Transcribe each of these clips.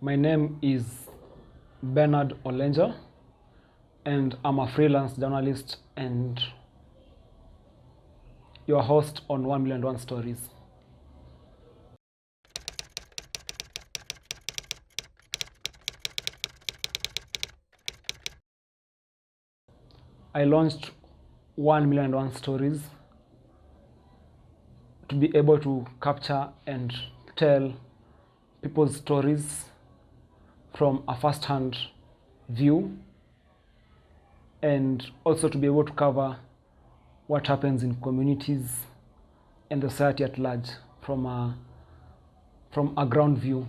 My name is Bernard Olenja, and I'm a freelance journalist and your host on 1000001Stories. I launched 1000001Stories to be able to capture and tell people's stories from a first-hand view, and also to be able to cover what happens in communities and the society at large from a ground view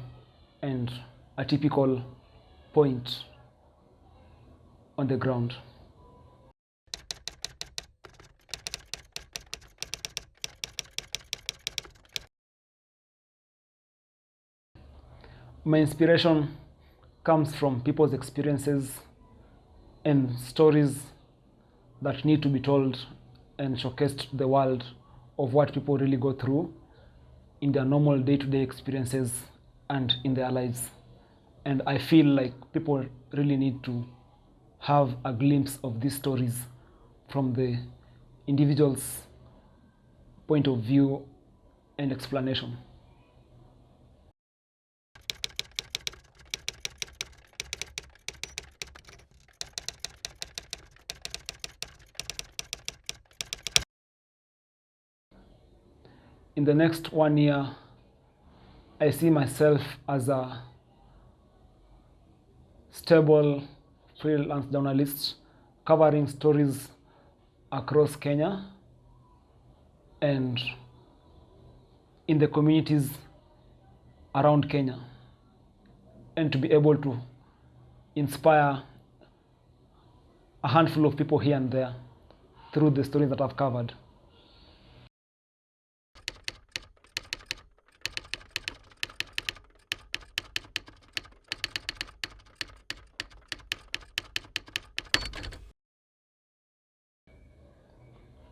and a typical point on the ground. My inspiration comes from people's experiences and stories that need to be told and showcased to the world of what people really go through in their normal day-to-day experiences and in their lives. And I feel like people really need to have a glimpse of these stories from the individual's point of view and explanation. In the next 1 year, I see myself as a stable freelance journalist covering stories across Kenya and in the communities around Kenya, and to be able to inspire a handful of people here and there through the stories that I've covered.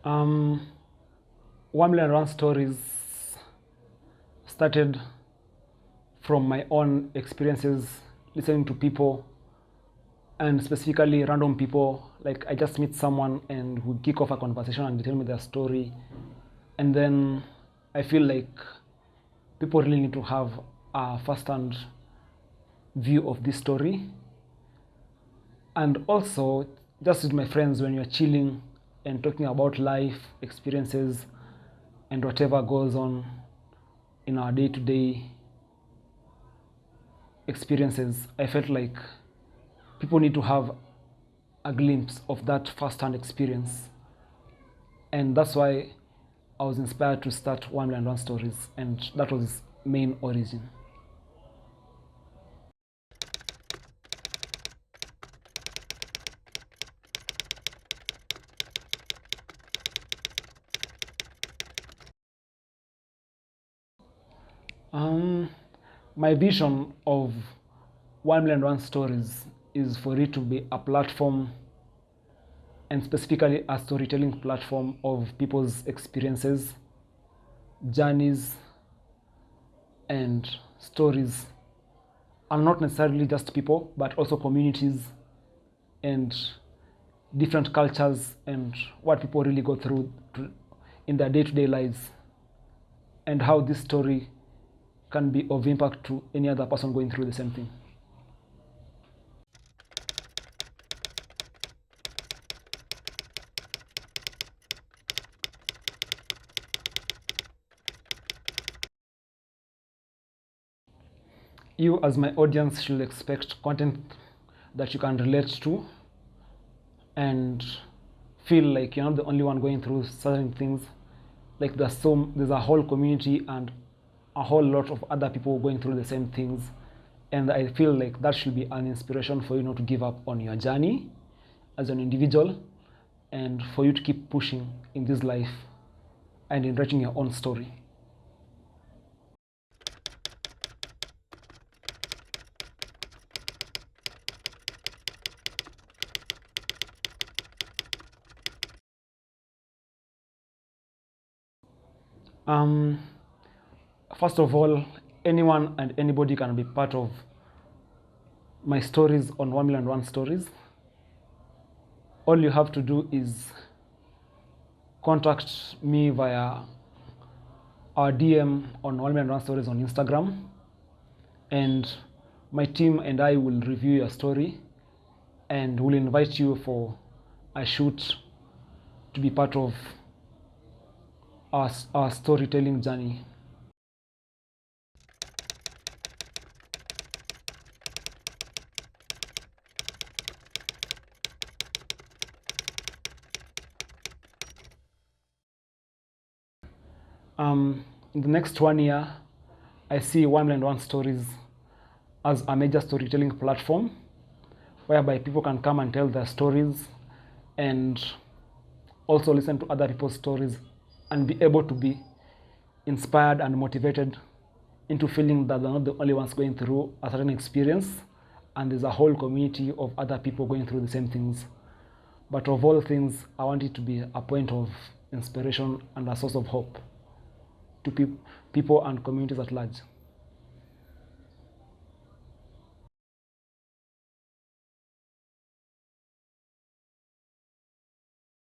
Um, 1000001Stories started from my own experiences listening to people, and specifically random people. Like, I just meet someone and we kick off a conversation and they tell me their story, and then I feel like people really need to have a first-hand view of this story. And also, just with my friends, when you're chilling and talking about life experiences and whatever goes on in our day-to-day experiences, I felt like people need to have a glimpse of that first-hand experience. And that's why I was inspired to start 1000001Stories, and that was its main origin. My vision of 1000001Stories is for it to be a platform, and specifically a storytelling platform of people's experiences, journeys, and stories, and not necessarily just people, but also communities and different cultures and what people really go through in their day-to-day lives, and how this story can be of impact to any other person going through the same thing. You as my audience should expect content that you can relate to and feel like you're not the only one going through certain things. Like, there's a whole community and a whole lot of other people going through the same things, and I feel like that should be an inspiration for you not to give up on your journey as an individual, and for you to keep pushing in this life and in writing your own story. First of all, anyone and anybody can be part of my stories on 1000001Stories. All you have to do is contact me via our DM on 1000001Stories on Instagram, and my team and I will review your story and will invite you for a shoot to be part of our storytelling journey. In the next 1 year, I see 1000001Stories as a major storytelling platform whereby people can come and tell their stories and also listen to other people's stories and be able to be inspired and motivated into feeling that they're not the only ones going through a certain experience, and there's a whole community of other people going through the same things. But of all things, I want it to be a point of inspiration and a source of hope to people and communities at large.